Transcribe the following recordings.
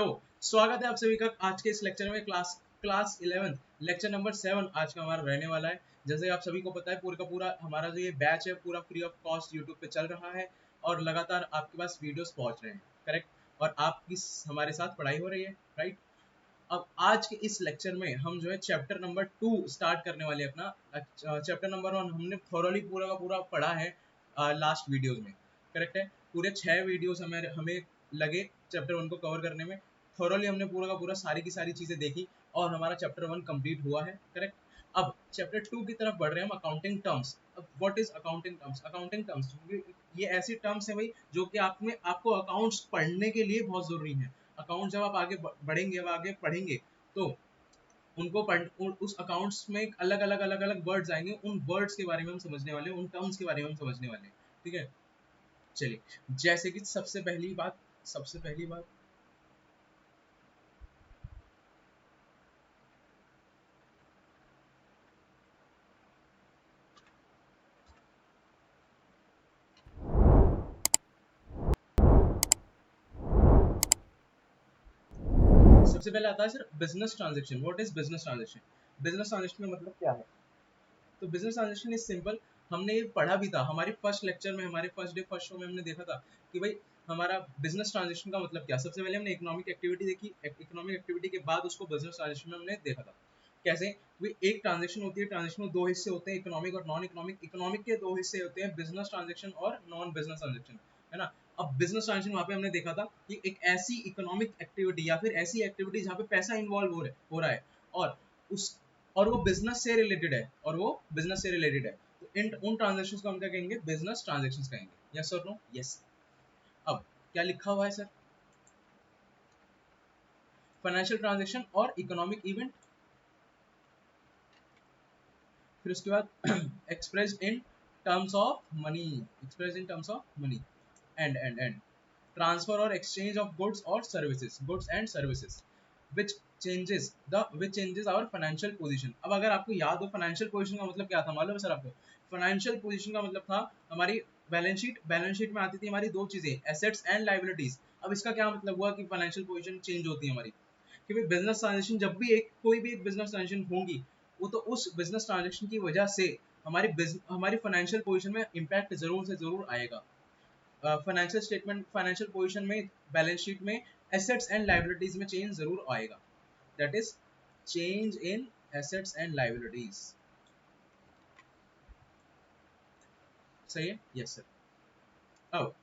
तो स्वागत है आप सभी का आज के इस लेक्चर में। क्लास 11 लेक्चर नंबर 7 आज का हमारा रहने वाला है। जैसे आप सभी को पता है पूरा का पूरा हमारा जो ये बैच है पूरा फ्री ऑफ कॉस्ट यूट्यूब पे चल रहा है और लगातार आपके पास वीडियोस पहुंच रहे हैं, करेक्ट। और आपकी हमारे साथ पढ़ाई हो रही है, राइट। अब आज के इस लेक्चर में हम जो है चैप्टर नंबर 2 स्टार्ट करने वाले हैं अपना। चैप्टर नंबर 1 हमने थोरली पूरा का पूरा पढ़ा है लास्ट वीडियोस में, करेक्ट है। पूरे 6 वीडियोस हमें लगे चैप्टर 1 को कवर करने में। थोरली हमने पूरा का पूरा सारी की सारी चीजें देखी और हमारा चैप्टर 1 कंप्लीट हुआ है, करेक्ट। अब चैप्टर 2 की तरफ बढ़ रहे हैं हम, अकाउंटिंग टर्म्स। अब what is accounting terms? Accounting terms ये ऐसी टर्म्स है भाई जो कि आपको अकाउंट्स पढ़ने के लिए बहुत जरूरी है। अकाउंट जब आप आगे बढ़ेंगे, अब आगे पढ़ेंगे तो उनको उस अकाउंट्स में अलग अलग वर्ड्स आएंगे, उन वर्ड्स के बारे में हम समझने वाले हैं, उन टर्म्स के बारे में हम समझने वाले हैं, ठीक है। चलिए, जैसे कि सबसे पहली बात सबसे पहले आता है sir business transaction. What is business transaction? Business transaction का मतलब क्या है? तो बिजनेस ट्रांजेक्शन इज सिंपल। हमने ये पढ़ा भी था हमारे फर्स्ट लेक्चर में, हमारे फर्स्ट डे फर्स्ट शो में हमने देखा था कि भाई हमारा बिजनेस ट्रांजेक्शन का मतलब क्या। सबसे पहले हमने इकोनॉमिक एक्टिविटी देखी, इकोनॉमिक एक्टिविटी के बाद उसको बिजनेस ट्रांजेक्शन में हमने देखा था। कैसे? एक ट्रांजेक्शन होती है, ट्रांजेक्शन में दो हिस्से होते हैं, इकोनॉमिक और नॉन इकोनॉमिक। इकोनॉमिक के दो हिस्से होते हैं, बिजनेस ट्रांजेक्शन और नॉन बिजनेस ट्रांजेक्शन, है ना। अब बिजनेस ट्रांजेक्शन वहां पे हमने देखा था कि एक ऐसी इकोनॉमिक एक्टिविटी या फिर ऐसी एक्टिविटी जहाँ पे पैसा इन्वॉल्व हो रहा है और उस और वो बिजनेस से रिलेटेड है, तो इन उन ट्रांजेक्शंस को हम क्या कहेंगे? बिजनेस ट्रांजेक्शंस कहेंगे। यस और नो? यस। अब क्या लिखा हुआ है सर? फाइनेंशियल ट्रांजेक्शन और इकोनॉमिक इवेंट, फिर उसके बाद expressed in terms of money, and transfer और एक्सचेंज ऑफ गुड्स और services, which changes our financial position। अब अगर आपको याद हो फाइनेंशियल पोजीशन का मतलब क्या था, मालूम है सर आपको? फाइनेंशियल पोजीशन का मतलब था हमारी बैलेंस शीट में आती थी हमारी दो चीजें, एसेट्स एंड लायबिलिटीज। अब इसका क्या मतलब हुआ कि फाइनेंशियल पोजीशन चेंज होती है हमारी, कि भाई बिजनेस ट्रांजेक्शन जब भी कोई भी एक बिजनेस ट्रांजेक्शन होगी, वो तो उस बिजनेस ट्रांजेक्शन की वजह से हमारी फाइनेंशियल पोजीशन में इम्पैक्ट जरूर से जरूर आएगा। फाइनेंशियल पोजीशन में, बैलेंस शीट में एसेट्स एंड लायबिलिटीज में चेंज जरूर आएगा। That is change in assets and liabilities. सही है? Yes sir. अब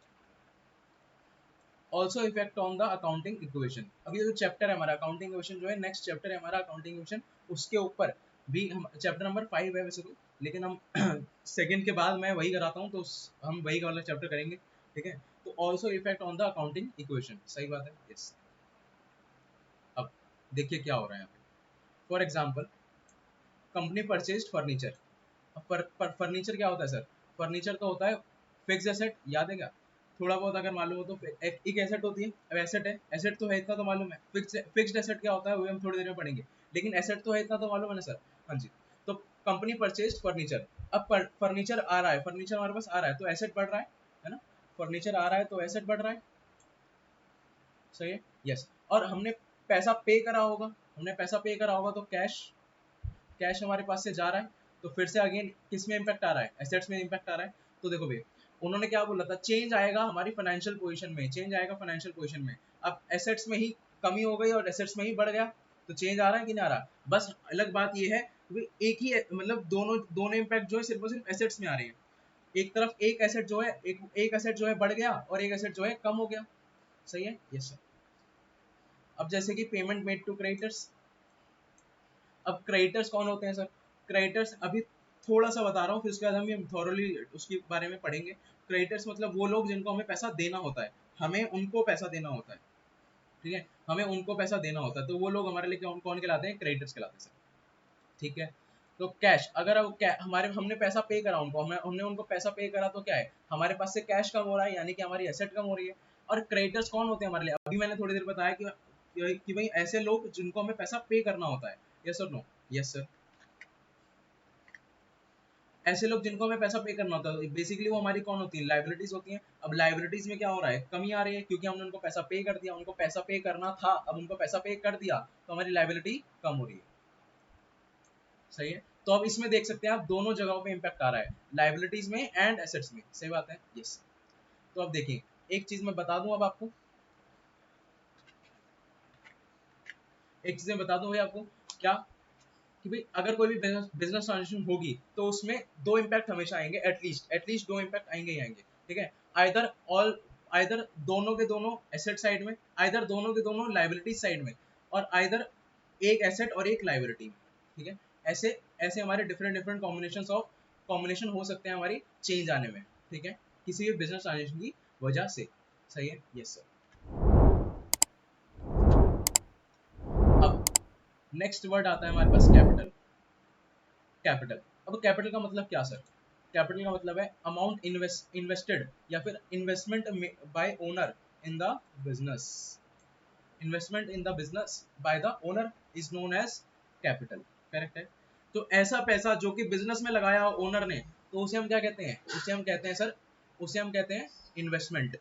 also effect on the accounting equation. अब ये जो चैप्टर है हमारा अकाउंटिंग इक्वेशन जो है, नेक्स्ट चैप्टर है हमारा अकाउंटिंग इक्वेशन, उसके ऊपर भी हम चैप्टर नंबर 5 है वैसे तो, लेकिन हम सेकंड के बाद मैं वही कराता हूँ तो हम वही वाला चैप्टर करेंगे, ठीक है। तो also effect on the accounting equation, सही बात है, यस। अब देखिए क्या हो रहा है यहाँ पे। For example, company purchase furniture. अब फर्नीचर क्या होता है सर? फर्नीचर तो होता है फिक्स एसेट, याद है क्या? थोड़ा बहुत अगर मालूम हो तो एक एसेट होती है। अब एसेट है, एसेट तो है इतना तो मालूम है। फिक्स्ड एसेट क्या होता है वो हम थोड़ी देर में पढ़ेंगे, लेकिन एसेट तो है इतना तो मालूम है ना सर? हाँ जी। तो कंपनी परचेज फर्नीचर। अब फर्नीचर आ रहा है, फर्नीचर हमारे पास आ रहा है तो एसेट बढ़ रहा है ना। फर्नीचर आ रहा है तो एसेट बढ़ रहा है, सही है, यस। और हमने पैसा पे करा होगा तो कैश कैश हमारे पास से जा रहा है, तो फिर से अगेन किस में इम्पैक्ट आ रहा है? एसेट्स में इम्पैक्ट आ रहा है। तो देखो भाई, उन्होंने क्या बोला था? चेंज आएगा हमारी फाइनेंशियल पोजीशन में, अब एसेट्स में ही कमी हो गई और एसेट्स में ही बढ़ गया, तो चेंज आ रहा है कि नहीं आ रहा? बस अलग बात ये है कि एक ही मतलब दोनों दोनों इम्पैक्ट जो है सिर्फ और सिर्फ एसेट्स में आ रहे हैं। एक तरफ एक एसेट जो है एक एसेट जो है बढ़ गया और एक एसेट जो है कम हो गया, सही है, यस सर। अब जैसे कि पेमेंट मेड टू क्रेडिटर्स। अब क्रेडिटर्स कौन होते हैं सर? क्रेडिटर्स अभी थोड़ा सा बता रहा हूँ, फिर उसके बाद हम थॉरली उसके बारे में पढ़ेंगे। क्रेडिटर्स मतलब वो लोग जिनको हमें पैसा देना होता है, हमें उनको पैसा देना होता है, ठीक है, हमें उनको पैसा देना होता है, तो वो लोग हमारे लिए कौन कौन कहलाते हैं? क्रेडिटर्स कहलाते हैं सर, ठीक है। तो कैश, अगर हमारे हमने पैसा पे करा उनको, हमने उनको पैसा पे करा तो क्या है? हमारे पास से कैश कम हो रहा है, यानी कि हमारी एसेट कम हो रही है। और क्रेडिटर्स कौन होते हैं हमारे लिए? अभी मैंने थोड़ी देर बताया कि भाई ऐसे लोग जिनको हमें पैसा पे करना होता है, यस और नो? Yes sir. ऐसे लोग जिनको हमें पैसा पे करना होता है, बेसिकली वो हमारी कौन होती है, लाइबिलिटीज होती हैं। अब लाइबिलिटीज में क्या हो रहा है, कमी आ रही है, क्योंकि हमने उनको पैसा पे कर दिया, उनको पैसा पे करना था, अब उनको पैसा पे कर दिया तो हमारी लाइबिलिटी कम हो रही है। सही है, तो अब इसमें देख सकते हैं आप दोनों जगहों पे इम्पैक्ट आ रहा है, लाइबिलिटीज में एंड एसेट्स में। सही बात है, यस। तो अब देखिए, एक चीज मैं बता दूं अब आपको, एक चीज मैं बता दूं भाई आपको, क्या कि भाई अगर कोई भी बिजनेस ट्रांजेक्शन होगी तो उसमें दो इम्पैक्ट हमेशा आएंगे, एटलीस्ट दो इम्पैक्ट आएंगे ही आएंगे। ठीक है, आइदर ऑल, आइदर दोनों के दोनों एसेट साइड में, आइदर दोनों के दोनों लाइबिलिटी साइड में, और आइदर एक एसेट और एक लाइबिलिटी में। ठीक है, ऐसे ऐसे हमारे डिफरेंट डिफरेंट कॉम्बिनेशन हो सकते हैं हमारी चेंज आने में। ठीक है, किसी भी बिजनेस ट्रांजेक्शन की वजह से। सही है, यस सर। अब नेक्स्ट वर्ड आता है हमारे पास कैपिटल। कैपिटल, अब कैपिटल का मतलब क्या सर? कैपिटल का मतलब है अमाउंट इन्वेस्टेड या फिर investment by owner in the business. Investment in the business by the owner is known as capital. Correct है, तो ऐसा पैसा जो कि बिजनेस में लगाया हो ओनर ने, तो उसे हम क्या कहते हैं? उसे हम कहते हैं सर, उसे हम कहते हैं इन्वेस्टमेंट।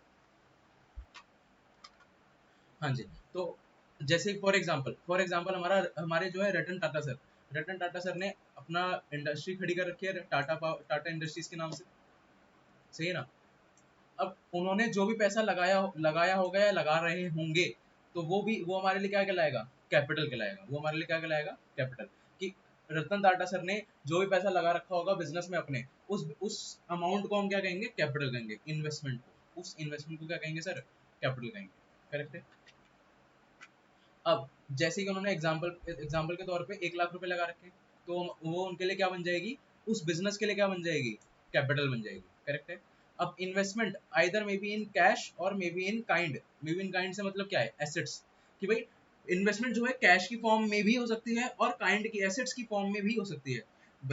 हाँ जी, तो जैसे फॉर एग्जांपल हमारे जो है रतन टाटा सर, रतन टाटा सर ने अपना इंडस्ट्री खड़ी कर रखी है टाटा इंडस्ट्रीज के नाम से। सही है ना? अब उन्होंने जो भी पैसा लगाया होगा या लगा रहे होंगे, तो वो हमारे लिए क्या कहलाएगा? कैपिटल कहलाएगा। वो हमारे लिए क्या कहलाएगा? कैपिटल। कि रतन टाटा सर ने जो भी पैसा लगा रखा होगा बिजनेस में अपने, उस अमाउंट को हम क्या कहेंगे? कैपिटल कहेंगे। इन्वेस्टमेंट को, उस इन्वेस्टमेंट को क्या कहेंगे सर? कैपिटल कहेंगे। करेक्ट है। अब जैसे कि उन्होंने एग्जाम्पल के तौर पे 1 लाख रुपए लगा रखे हैं, तो वो उनके लिए क्या बन जाएगी? उस बिजनेस के लिए क्या बन जाएगी? कैपिटल बन जाएगी। करेक्ट है। अब investment either may be in cash और may be in kind. May be in kind से मतलब क्या है? एसेट्स। कि भाई इन्वेस्टमेंट जो है कैश की फॉर्म में भी हो सकती है और काइंड की एसेट्स की फॉर्म में भी हो सकती है।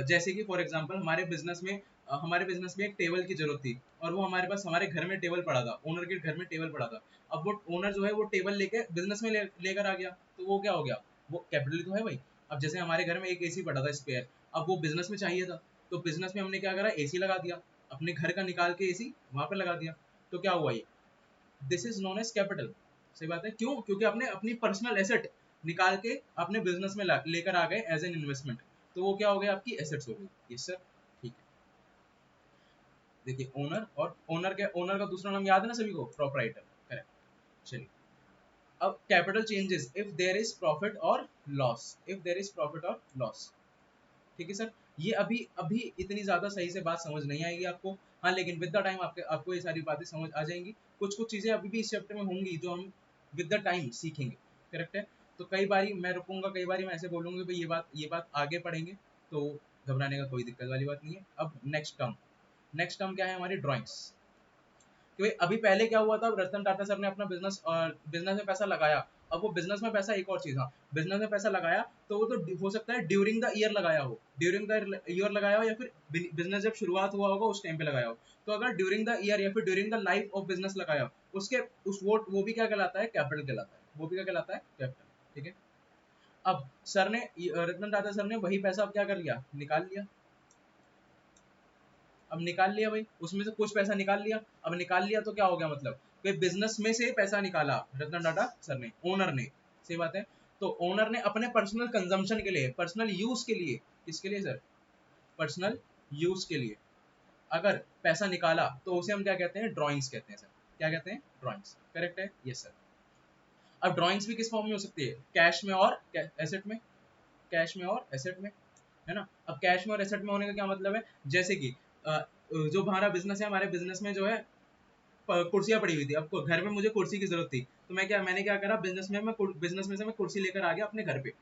जैसे कि फॉर एग्जांपल हमारे बिजनेस में एक टेबल की जरूरत थी, और वो हमारे पास हमारे घर में टेबल पड़ा था, ओनर के घर में टेबल पड़ा था। अब वो ओनर जो है वो टेबल लेके बिजनेस में लेकर आ गया, तो वो क्या हो गया? वो कैपिटल तो है भाई। अब जैसे हमारे घर में एक एसी पड़ा था स्पेयर, अब वो बिजनेस में चाहिए था, तो बिजनेस में हमने क्या करा? एसी लगा दिया, अपने घर का निकाल के एसी वहां पर लगा दिया। तो क्या हुआ? ये this is known as capital. सही बात है, क्यों? क्योंकि आपने अपनी पर्सनल एसेट निकाल के अपने बिजनेस में लेकर आ गए एज एन इन्वेस्टमेंट, तो वो क्या हो गया? आपकी एसेट्स हो गई। यस सर, ठीक है। देखिए, ओनर का दूसरा नाम याद है ना सभी को? प्रोपराइटर। करेक्ट। चलिए, अब capital changes if there is profit और loss. If there is profit और लॉस। ठीक है सर, ये अभी अभी इतनी ज्यादा सही से बात समझ नहीं आएगी आपको। हाँ, लेकिन विद द टाइम आपको ये सारी बातें समझ आ जाएंगी। कुछ कुछ चीजें अभी भी इस चैप्टर में होंगी जो हम विद द टाइम सीखेंगे। करेक्ट है। तो कई बारी मैं रुकूंगा, कई बारी मैं ऐसे बोलूंगा भाई ये बात आगे पढ़ेंगे, तो घबराने का कोई दिक्कत वाली बात नहीं है। अब नेक्स्ट टर्म क्या है? हमारी ड्राइंग्स। कि भाई अभी पहले क्या हुआ था? रतन टाटा सर ने अपना बिजनेस में पैसा लगाया। अब वो बिजनेस में पैसा, एक और चीज, हाँ, बिजनेस में पैसा लगाया तो वो तो हो सकता है ड्यूरिंग द ईयर लगाया हो, या फिर बिजनेस जब शुरुआत हुआ होगा उस टाइम पे लगाया हो। तो अगर ड्यूरिंग द ईयर या फिर during the life of business लगाया हो, उसके उस वो भी क्या कहलाता है? कैपिटल कहलाता है। वो भी क्या कहलाता है? कैपिटल। ठीक है। अब रतन टाटा सर ने वही पैसा अब क्या कर लिया? निकाल लिया। अब निकाल लिया भाई, उसमें से कुछ पैसा निकाल लिया। अब निकाल लिया तो क्या हो गया? मतलब कि बिजनेस में से पैसा निकाला रतन टाटा सर ने, ओनर ने। सही बात है। तो ओनर ने अपने पर्सनल कंजम्पशन के लिए, पर्सनल यूज के लिए, किसके लिए सर? पर्सनल यूज के लिए अगर पैसा निकाला तो उसे हम क्या कहते हैं? ड्रॉइंग्स कहते हैं सर। क्या कहते हैं? ड्रॉइंग्स। करेक्ट है, यस सर। अब ड्रॉइंग्स भी किस फॉर्म में हो सकती है? कैश में और एसेट में। कैश में और एसेट में, है ना? अब कैश में और एसेट में होने का क्या मतलब है? जैसे कि जो हमारा बिजनेस है, हमारे बिजनेस में जो है कुर्सियां पड़ी हुई थी, अब घर में मुझे कुर्सी की जरूरत थी, तो मैंने क्या करा? बिजनेस में से मैं कुर्सी लेकर आ गया अपने घर पे,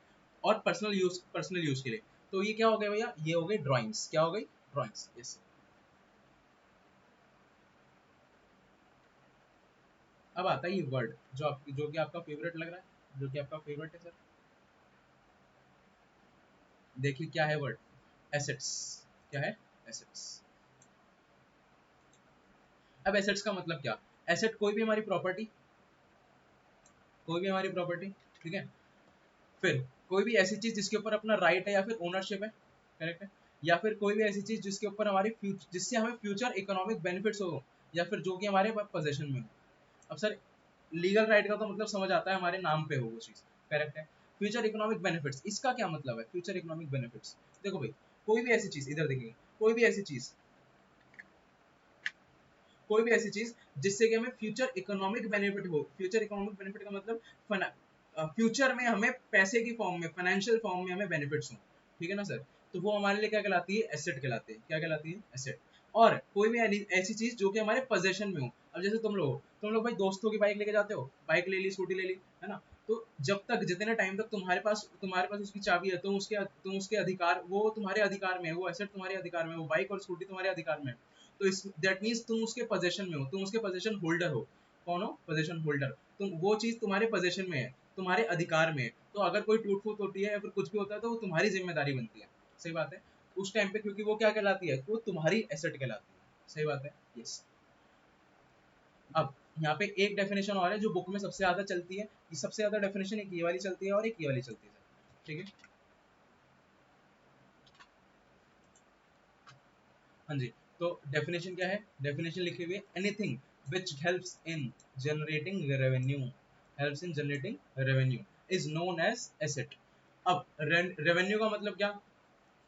और पर्सनल यूज के लिए। तो ये क्या हो गया भैया? ये हो गई ड्राइंग्स। क्या हो गई? ड्राइंग्स। यस। अब आता है ये वर्ड जो कि आपका फेवरेट लग रहा है, जो कि आपका फेवरेट है सर। देखिए क्या है वर्ड? एसेट्स। क्या है? एसेट्स। अब एसेट्स का मतलब क्या? एसेट कोई भी हमारी प्रॉपर्टी। ठीक है। फिर कोई भी ऐसी चीज जिसके ऊपर अपना राइट है या फिर ओनरशिप है। करेक्ट है। या फिर कोई भी ऐसी चीज जिसके ऊपर हमारी जिससे हमें फ्यूचर इकोनॉमिक बेनिफिट्स हो, या फिर जो कि हमारे पोजेशन में हो। अब सर लीगल राइट का तो मतलब समझ आता है हमारे नाम पे हो वो चीज, करेक्ट है। फ्यूचर इकोनॉमिक बेनिफिट्स, इसका क्या मतलब है फ्यूचर इकोनॉमिक बेनिफिट्स? देखो भाई, कोई भी ऐसी चीज, इधर देखिए, कोई भी ऐसी चीज, कोई भी ऐसी चीज जिससे कि हमें फ्यूचर इकोनॉमिक बेनिफिट हो। फ्यूचर इकोनॉमिक बेनिफिट का मतलब फ्यूचर में हमें पैसे की फॉर्म में, फाइनेंशियल फॉर्म में हमें बेनिफिट्स हो, ठीक है ना सर। तो वो हमारे लिए क्या कहलाती है? एसेट कहलाती है। क्या कहलाती है? एसेट। और कोई भी ऐसी चीज जो कि हमारे पोजेशन में हो। अब जैसे तुम लोग भाई दोस्तों की बाइक लेके जाते हो, बाइक ले ली, स्कूटी ले ली, है ना। तो जब तक, जितने टाइम तक तुम्हारे पास उसकी चाबी है, तुम उसके अधिकार, वो तुम्हारे अधिकार में है, वो एसेट तुम्हारे अधिकार में है, वो बाइक और स्कूटी तुम्हारे अधिकार में है। तो इस दैट मीन्स तुम उसके पोजेशन में हो, तुम उसके पोजेशन होल्डर हो। कौन हो? Possession holder. तुम, वो चीज तुम्हारे पोजेशन में है, तुम्हारे अधिकार में है। तो अगर कोई टूट फूट होती है या फिर कुछ भी होता है तो वो तुम्हारी जिम्मेदारी बनती है। सही बात है। उस टाइम पे क्योंकि वो क्या कहलाती है? वो तुम्हारी एसेट कहलाती है। सही बात है। यस। अब यहाँ पे एक डेफिनेशन और है जो बुक में सबसे ज्यादा चलती है। ये सबसे ज्यादा डेफिनेशन एक ये वाली चलती है और एक ये वाली चलती है, ठीक है। हाँ जी। तो डेफिनेशन क्या है? डेफिनेशन लिखी हुई है, anything which helps in generating revenue, helps in generating revenue is known as asset. अब रेवेन्यू का मतलब क्या?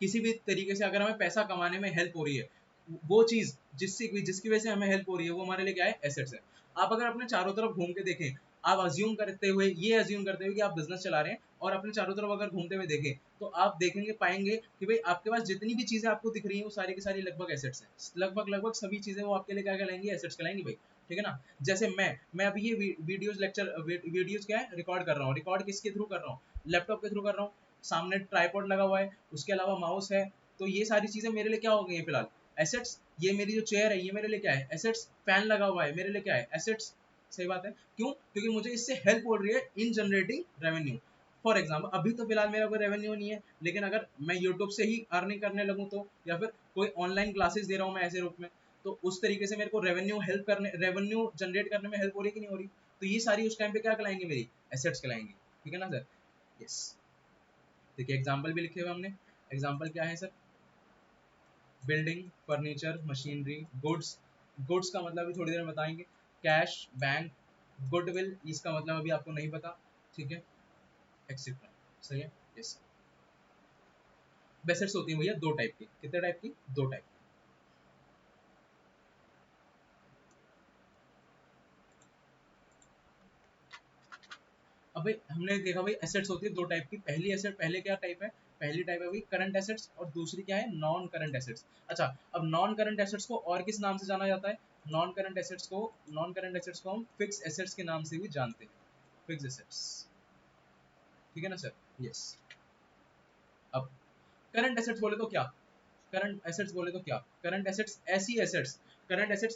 किसी भी तरीके से अगर हमें पैसा कमाने में हेल्प हो रही है, वो चीज जिसकी वजह से हमें हेल्प हो रही है, वो हमारे लिए क्या है? एसेट्स है। आप अगर अपने चारों तरफ घूम के देखें, आप अज्यूम करते हुए कि आप बिजनेस चला रहे हैं, और अपने चारों तरफ अगर घूमते हुए देखें, तो आप देखेंगे, पाएंगे कि भाई आपके पास जितनी भी चीजें आपको दिख रही हैं वो सारी की सारी लगभग एसेट्स हैं। लगभग लगभग सभी चीजें वो आपके लिए क्या कहलाएंगी? एसेट्स कहलाएंगी भाई, ठीक है ना। जैसे मैं अभी ये वीडियोज क्या है, रिकॉर्ड कर रहा हूँ। रिकॉर्ड किसके थ्रू कर रहा हूँ? लैपटॉप के थ्रू कर रहा हूँ। सामने ट्राइपॉड लगा हुआ है, उसके अलावा माउस है। तो ये सारी चीजें मेरे लिए क्या हो गई है फिलहाल? एसेट्स। ये मेरी जो चेयर है, ये मेरे लिए क्या है? एसेट्स। फैन लगा हुआ है, मेरे लिए क्या है? एसेट्स। सही बात है। क्यों? क्योंकि मुझे इससे हेल्प हो रही है इन जनरेटिंग रेवेन्यू। फॉर एग्जाम्पल, अभी तो फिलहाल मेरा कोई रेवेन्यू नहीं है, लेकिन अगर मैं यूट्यूब से ही अर्निंग करने लगूँ तो, या फिर कोई ऑनलाइन क्लासेस दे रहा हूँ मैं ऐसे रूप में, तो उस तरीके से मेरे को रेवेन्यू जनरेट करने में हेल्प हो रही है कि नहीं हो रही? तो ये सारी उस टाइम पे क्या कहलाएंगे? मेरी एसेट्स कहलाएंगी, ठीक है ना सर। यस। देखिए एग्जाम्पल भी लिखे हुए हमने। एग्जाम्पल क्या है sir? Building, furniture, machinery, goods. Goods का मतलब भी थोड़ी देर में बताएंगे। कैश, बैंक, गुडविल, इसका मतलब अभी आपको नहीं पता, ठीक है, एक्सेट्रा। सही है। यस। बेसेट्स होती है भैया दो टाइप की। कितने टाइप की? दो टाइप। अब भाई हमने देखा भाई एसेट्स होती है दो टाइप की। पहली एसेट, पहले क्या टाइप है? पहली टाइप है भाई करंट एसेट्स, और दूसरी क्या है? Non current assets. अच्छा, अब नॉन करंट एसेट्स को और किस नाम से जाना जाता है? नॉन करंट एसेट्स को हम फिक्स एसेट्स के नाम से भी जानते हैं। फिक्स एसेट्स, ठीक है ना सर। यस। अब करंट एसेट्स बोले तो क्या? करंट एसेट्स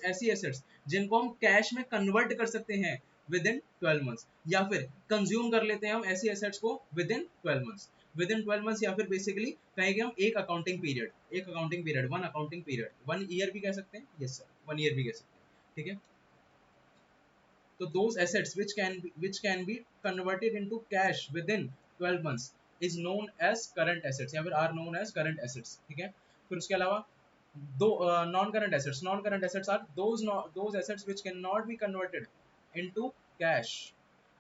ऐसी एसेट्स जिनको हम कैश में कन्वर्ट कर सकते हैं विद इन 12 मंथ्स, या फिर कंज्यूम कर लेते हैं हम ऐसी एसेट्स को with in 12 months. With in 12 months, या फिर बेसिकली कहेंगे हम वन अकाउंटिंग पीरियड, 1 ईयर भी कह सकते हैं। यस सर, 1 ईयर भी कह सकते हैं, ठीक है। तो those assets which can be converted into cash within 12 months is known as current assets, या फिर are known as current assets, ठीक है। फिर उसके अलावा दो non current assets are those assets which cannot be converted into cash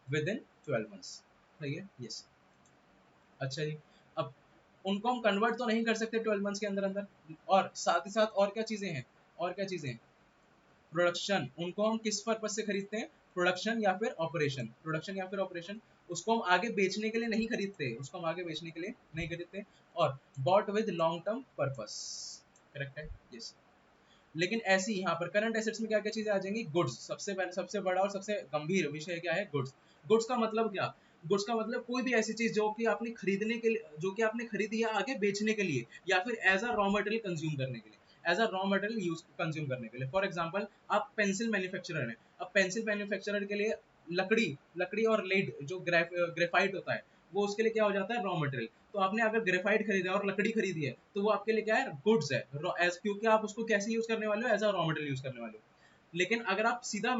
within 12 months। सही है। यस। अच्छा जी। अब उनको हम कन्वर्ट तो नहीं कर सकते 12 मंथ्स के अंदर अंदर, और साथ ही साथ और क्या चीजें हैं? और क्या चीजें हैं? प्रोडक्शन। उनको हम किस पर्पज से खरीदते हैं? प्रोडक्शन या फिर ऑपरेशन। उसको हम आगे बेचने के लिए नहीं खरीदते, और bought with long term purpose. Correct है। यस। लेकिन ऐसी यहाँ पर करंट एसेट्स में क्या क्या चीजें आ जाएंगी? गुड्स। सबसे बड़ा और सबसे गंभीर विषय क्या है? गुड्स। गुड्स का मतलब क्या? गुड्स का मतलब कोई भी ऐसी चीज जो कि आपने खरीदी है आगे बेचने के लिए, या फिर as a raw material consume करने के लिए, as a raw material use consume करने के लिए। फॉर एग्जाम्पल, आप पेंसिल मैन्युफैक्चरर हैं। अब पेंसिल मैन्युफैक्चरर के लिए लकड़ी लकड़ी और लेड, जो ग्रेफाइट होता है, वो उसके लिए क्या हो जाता है? Raw material. तो आपने अगर ग्रेफाइट खरीदा और लकड़ी खरीदी है, तो वो आपके लिए क्या है? गुड्स है। क्योंकि आप उसको कैसे यूज करने वाले हो? As a raw material use करने वाले हो। लेकिन अगर आप सीधा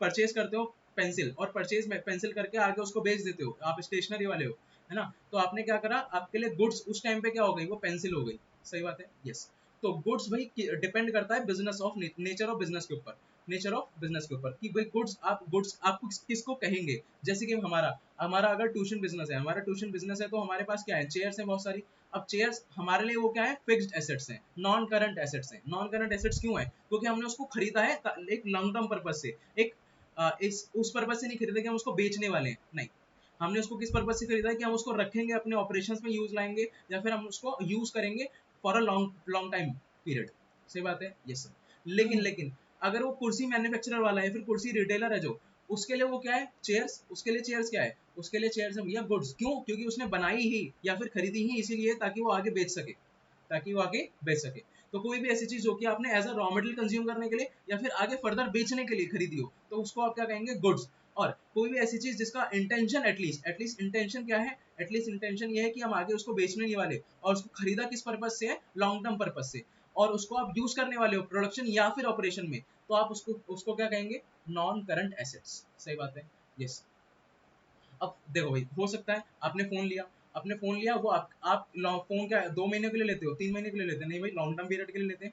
परचेज करते हो पेंसिल, और परचेज में पेंसिल करके आगे उसको बेच देते हो, आप स्टेशनरी वाले हो, है ना, तो आपने क्या करा? आपके लिए गुड्स उस टाइम पे क्या हो गई? वो पेंसिल हो गई। सही बात है, यस। तो गुड्स भाई डिपेंड करता है business of nature of business के ऊपर, नेचर ऑफ बिजनेस के ऊपर कि भाई गुड्स आप किसको कहेंगे। जैसे कि हमारा हमारा अगर ट्यूशन बिजनेस है, हमारा ट्यूशन बिजनेस है तो हमारे पास क्या है, चेयर्स हैं बहुत सारी। अब चेयर्स हमारे लिए वो क्या है, फिक्स्ड एसेट्स हैं, नॉन करंट एसेट्स हैं। नॉन करंट एसेट्स क्यों है, क्योंकि हमने उसको खरीदा है एक लॉन्ग टर्म पर्पज से, एक इस उस पर्पज से नहीं खरीदे कि हम उसको बेचने वाले हैं, नहीं। हमने उसको किस पर्पज से खरीदा है कि हम उसको रखेंगे, अपने ऑपरेशंस में यूज लाएंगे, या फिर हम उसको यूज करेंगे for a long long time period. सही बात है, यस सर। लेकिन अगर वो कुर्सी मैन्युफैक्चरर वाला है, फिर कुर्सी रिटेलर है जो, उसके लिए वो क्या है, चेयर्स। उसके लिए चेयर्स क्या है, उसके लिए चेयर्स है भैया गुड्स। क्यों, क्योंकि उसने बनाई ही या फिर खरीदी ही इसीलिए ताकि वो आगे बेच सके, ताकि वो आगे बेच सके। तो कोई भी ऐसी चीज जो कि आपने as a raw material consume करने के लिए या फिर आगे फर्दर बेचने के लिए खरीदी हो, तो उसको आप क्या कहेंगे, गुड्स। और कोई भी ऐसी चीज जिसका इंटेंशन एटलीस्ट इंटेंशन क्या है, एटलीस्ट इंटेंशन ये है कि हम आगे उसको बेचने नहीं वाले, और उसको खरीदा किस पर्पज से है, लॉन्ग टर्म पर्पज से, और उसको आप यूज करने वाले हो प्रोडक्शन या फिर ऑपरेशन में, तो आप उसको उसको क्या कहेंगे, नॉन करंट एसेट्स। सही बात है, यस। अब देखो भाई, हो सकता है आपने फोन लिया, आपने फोन लिया, वो आप फोन क्या 2 महीने के लिए लेते हो, 3 महीने के लिए लेते हैं, नहीं भाई लॉन्ग टर्म पीरियड के लिए लेते हैं।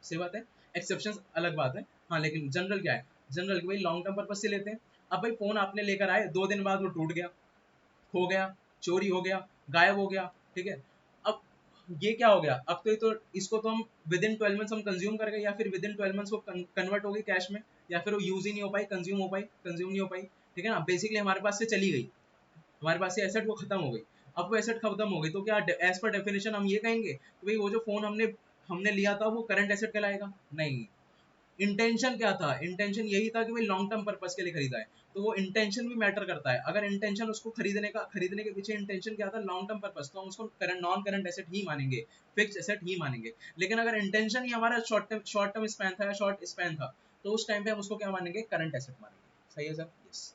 सही बात है, एक्सेप्शन अलग बात है, हाँ। लेकिन जनरल क्या है, जनरल भाई लॉन्ग टर्म पर्पज से लेते हैं। अब भाई फोन आपने लेकर आए, 2 दिन बाद वो टूट गया, खो गया, चोरी हो गया, गायब हो गया, ठीक है। अब ये क्या हो गया, अब तो इसको तो हम विद इन 12 मंथ्स हम कंज्यूम कर गए, या फिर विद इन 12 मंथ्स वो कन्वर्ट हो गई कैश में, या फिर वो यूज ही नहीं हो पाई, कंज्यूम नहीं हो पाई, ठीक है ना। बेसिकली हमारे पास से चली गई, हमारे पास से एसेट वो खत्म हो गई। अब वो एसेट खत्म हो गई तो क्या एज पर डेफिनेशन हम ये कहेंगे कि भाई वो जो फोन हमने हमने लिया था वो करंट एसेट कहलाएगा, नहीं। इंटेंशन क्या था, इंटेंशन यही था कि भाई लॉन्ग टर्म पर्पस के लिए खरीदा है, तो वो इंटेंशन भी मैटर करता है। अगर इंटेंशन उसको खरीदने के पीछे इंटेंशन क्या था, लॉन्ग टर्म पर्पस, तो हम उसको नॉन करंट एसेट ही मानेंगे, फिक्स एसेट ही मानेंगे। लेकिन अगर इंटेंशन ही हमारा शॉर्ट टर्म स्पैन था या शॉर्ट स्पैन था, तो उस टाइम पे हम उसको क्या मानेंगे, करंट एसेट मानेंगे। सही है सर, यस।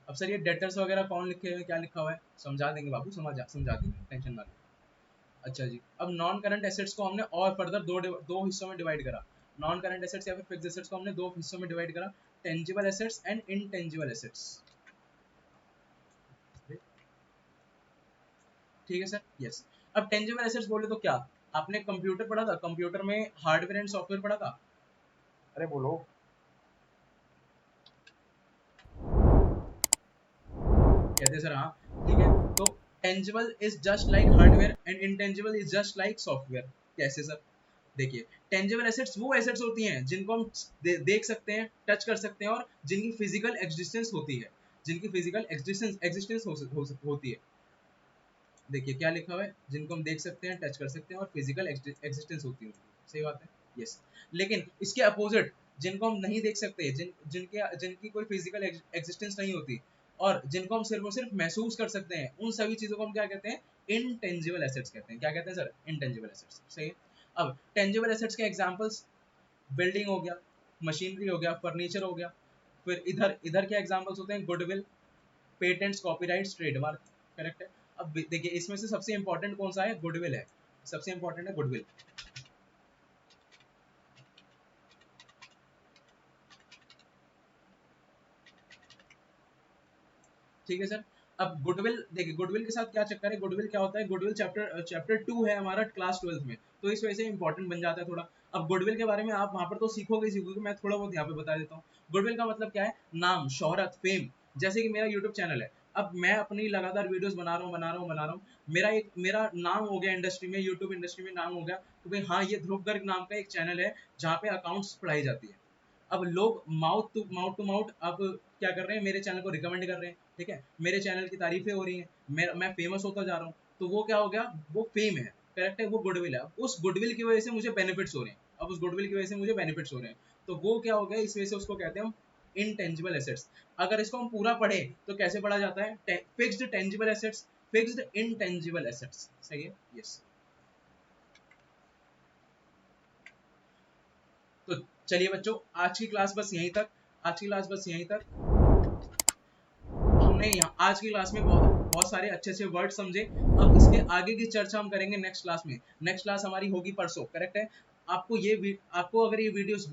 अब सर ये डेटर्स वगैरह कौन लिखे हुए, क्या लिखा हुआ है, समझा देंगे बाबू, समझा देंगे, टेंशन ना लो। अच्छा जी, अब नॉन करंट एसेट्स को हमने और फर्दर दो हिस्सों में डिवाइड करा। नॉन करंट एसेट्स या फिर फिक्स्ड एसेट्स को हमने दो हिस्सों में डिवाइड करा, tangible assets and intangible assets. ठीक है सर, यस। अब टेंजिबल एसेट्स बोले तो क्या, आपने कंप्यूटर पढ़ा था, कंप्यूटर में हार्डवेयर एंड सॉफ्टवेयर पढ़ा था, अरे बोलो। कहते सर हाँ, ठीक है। तो tangible is just like hardware and intangible is just like software. कैसे सर, देखिए, टेंजिबल एसेट्स वो एसेट्स होती हैं जिनको हम देख सकते हैं, टच कर सकते हैं, और जिनकी फिजिकल एग्जिस्टेंस होती है, जिनकी फिजिकल एग्जिस्टेंस होती है। देखिए क्या लिखा हुआ है, जिनको हम देख सकते हैं, टच कर सकते हैं, और फिजिकल एग्जिस्टेंस होती है उनकी। सही बात है, यस। लेकिन इसके अपोजिट, जिनको हम नहीं देख सकते, जिनकी कोई फिजिकल एग्जिस्टेंस नहीं होती, और जिनको हम सिर्फ और सिर्फ महसूस कर सकते हैं, उन सभी चीजों को हम क्या कहते हैं, इनटेंजिबल एसेट्स कहते हैं। क्या कहते हैं सर, इनटेंजिबल एसेट्स। सही है। अब टेंजिबल एसेट्स के एग्जांपल्स, बिल्डिंग हो गया, मशीनरी हो गया, फर्नीचर हो गया। फिर इधर इधर क्या एग्जांपल्स होते हैं, goodwill, patents, copyrights, trademark. Correct है। अब देखिए इसमें से सबसे इंपॉर्टेंट कौन सा है, गुडविल है, सबसे इंपॉर्टेंट है गुडविल। ठीक है सर। अब गुडविल देखिए, गुडविल के साथ क्या चक्कर है, गुडविल क्या होता है, गुडविल चैप्टर 2 है हमारा क्लास 12th में, तो इस वजह से इंपॉर्टेंट बन जाता है थोड़ा। अब गुडविल के बारे में आप वहां पर तो सीखोगे, मैं थोड़ा बहुत यहाँ पे बता देता हूँ। गुडविल का मतलब क्या है, नाम, शोहरत, फेम। जैसे कि मेरा यूट्यूब चैनल है, अब मैं अपनी लगातार वीडियोस बना रहा हूँ, मेरा नाम हो गया इंडस्ट्री में, यूट्यूब इंडस्ट्री में नाम हो गया, तो भाई हाँ, ये ध्रुव गर्ग नाम का एक चैनल है जहाँ पे अकाउंट्स पढ़ाई जाती है। अब लोग माउथ टू माउथ अब क्या कर रहे हैं, मेरे चैनल को रिकमेंड कर रहे हैं, ठीक है, मेरे चैनल की तारीफें हो रही हैं, मैं फेमस होता जा रहा हूँ, तो वो क्या हो गया, वो फेम है, करेक्ट है, वो गुडविल है। उस गुडविल की वजह से मुझे बेनिफिट्स हो रहे हैं, अब उस गुडविल की वजह से मुझे बेनिफिट्स हो रहे हैं, तो वो क्या हो गया, इस वजह से उसको कहते हैं हम इनटेंजिबल एसेट्स। अगर इसको हम पूरा पढ़े तो कैसे पढ़ा जाता है, fixed tangible assets, fixed intangible assets. सही है, यस। तो चलिए बच्चों, आज की क्लास बस यहीं तक, आज की क्लास बस यहीं तक। हमने यहाँ आज की क्लास में बहुत बहुत सारे अच्छे अच्छे वर्ड समझे। अब इसके आगे की चर्चा हम करेंगे नेक्स्ट क्लास में। नेक्स्ट क्लास हमारी होगी परसों, करेक्ट है। आपको अगर ये वीडियोस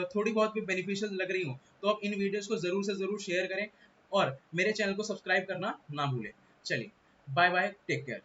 थोड़ी बहुत भी बेनिफिशियल लग रही हो, तो आप इन वीडियोस को जरूर से जरूर शेयर करें, और मेरे चैनल को सब्सक्राइब करना ना भूलें। चलिए, बाय बाय, टेक केयर।